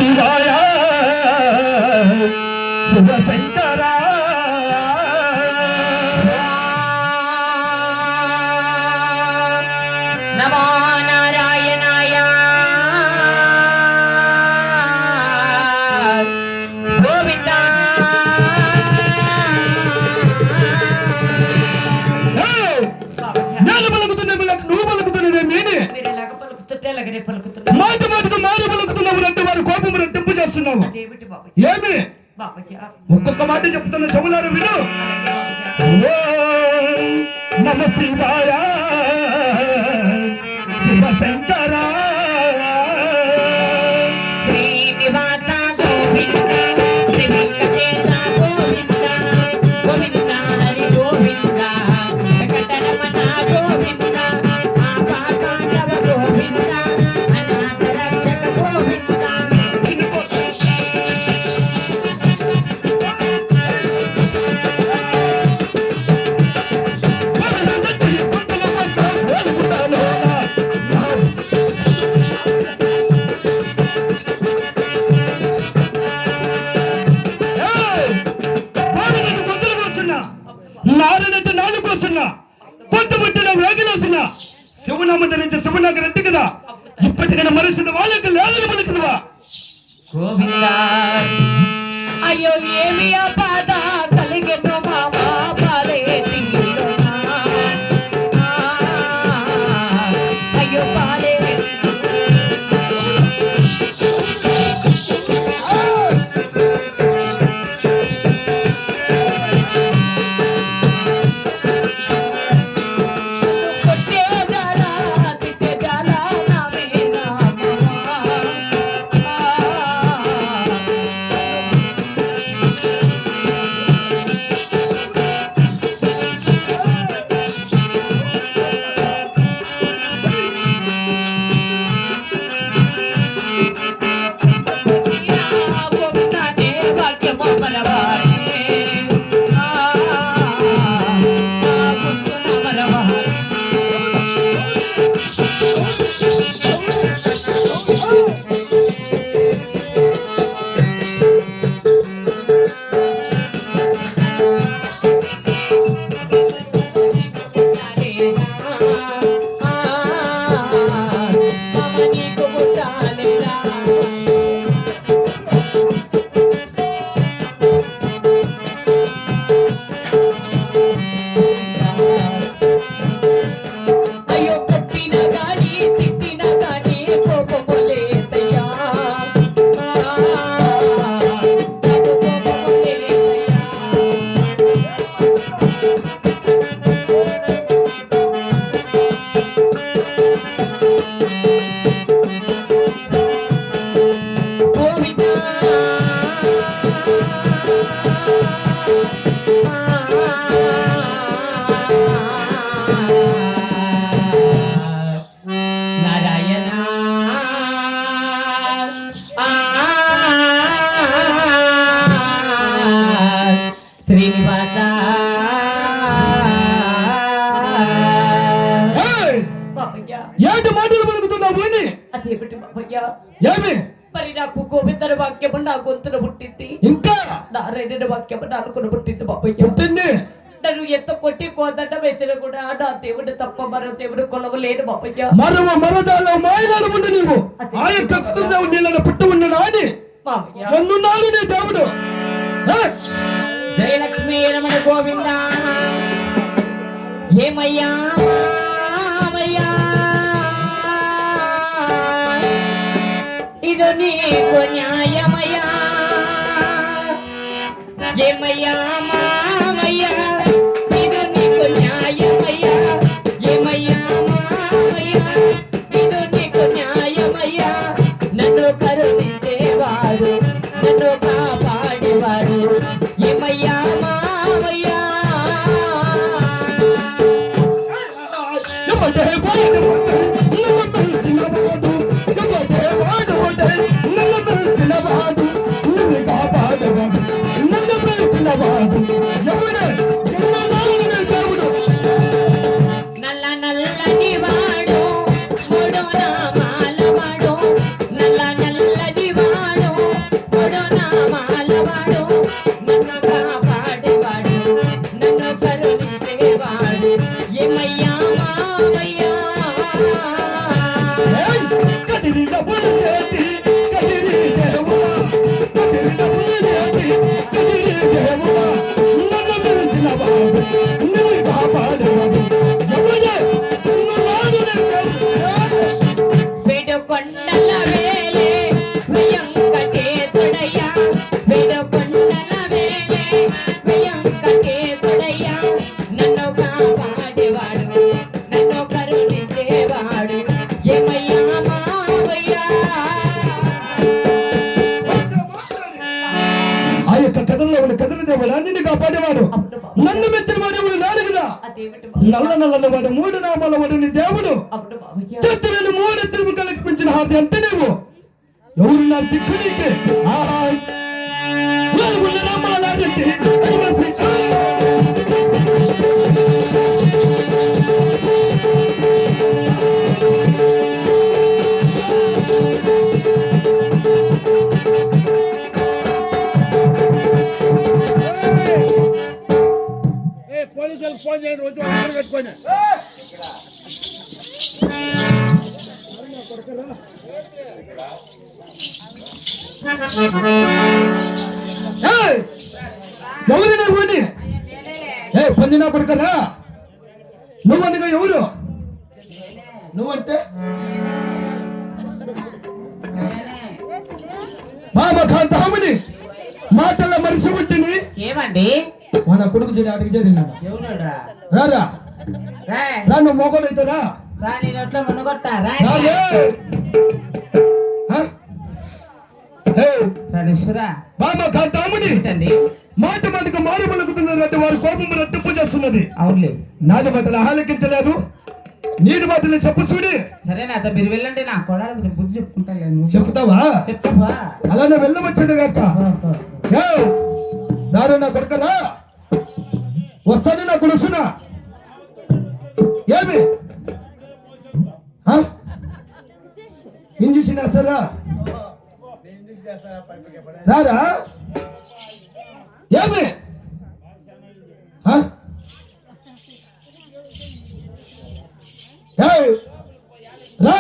శివాయ శివశంకర నమో నారాయణాయ గోవింద నేను పలుకుతున్నా నువ్వు పలుకుతున్నదే నేనే మాట మాటకు మారి పలుకుతున్నావు అంటే వారి కోపం రెట్టింపు చేస్తున్నావు ఏమి ఒక్కొక్క మాట చెప్తున్న శవులారు విను నమ శివాయ శివశంకర నారనైతే నాలుకొస్తున్నా పొద్దు పుట్టిన వేగిలేసిన శివనామ ధరించి శివనాగ రెడ్డి కదా ఇప్పటికైనా మరిసిన వాళ్ళకి లేదని పలుకుదువా గోవింద అయ్యో ఏమి బాధ కలిగెను మామా పాలే అయ్యో పాలే ఏంటి మాటలు పలుకుతున్నావు అదేమిటి బాబయ్యా ఏమి మరి నాకు గోవిందర వాక్యము నా గొంతున పుట్టింది ఇంకా నారాయణ వాక్యము నాలుగున పుట్టింది బాబయ్య పుట్టింది నన్ను ఎంత కొట్టి కోదండ వేసిన కూడా నా దేవుడు తప్ప మరో దేవుడు కొలవలేడు బాబయ్య మరజాలో మాయనాడు ఉండి నీవు ఆ యొక్క కథను నీళ్ళను పుట్టి ఉండను అని అందున్నాడు నీ దేవుడు జయలక్ష్మీ రమణ గోవింద ఏమయ్యా ఇది నీకు న్యాయమయ్యా ఏమయ్యా మామయ్యా ఇది నీకు న్యాయమయ్యా ఏమయ్యా మామయ్యా ఇది నీకు న్యాయమయ్యా నన్ను కరుణించేవాడు నన్ను కాపాడేవాడు ఏమయ్యా మామయ్యా నల్ల నల్లని వాడు మూడు నామాల వాడు నల్ల నల్లని వాడు కథల్లో ఉన్న కథల దేవుడు అన్నిని కాపాడేవాడు. అవును బాబు. నన్ను మెచ్చిన వాడు ఎవడు లేడు కదా. అదేమిటి బాబు? నల్ల నల్ల వాడు 3 నామాల వాడు నీ దేవుడు. అవును బాబయ్య. చెత్తలను 3 తిరుగు కల్పించిన హారతి అంతే నీవు. ఎవరు నా దిక్కు నీకే. ఆహా ఉన్న నామాలంటే పోలీసులకు ఫోన్ చేయండి రోజు అందరూ పెట్టుకొని ఎవరు నువ్వు? పొందినా కొడుకరా నువ్వనగా ఎవరు? నువ్వంటే బాబా ఖాన్ తాముని మాటల మరిసి పుట్టిని ఏమండి మన కొడుకు చెడి ఆడికి చేరినాడు. ఎవరుడా రారా రా నువ్వు మొగలు అవుతారా? రాని నోట్లో మునగొట్టా రాణేశ్వరా బాబా ఖాన్ తాముని ఏంటండి మాట మాటకు మారు పలుకుతున్నది. వారి కోపం రెట్టింపు చేస్తున్నది. అవునులే నాది మాటలు ఆలకించలేదు, నీది మాటలు చెప్పు చూడి. సరేనా అత మీరు వెళ్ళండి నా కొడాలి బుద్ధి చెప్పుకుంటాను. చెప్తావా? చెప్తావా అలానే వెళ్ళవచ్చింది కాక. రారు నా కొడుకరా వస్తాను నా కొడుకునా. ఏమి ఇంజక్షన్ వేస్తారా? రారా ఏమి రా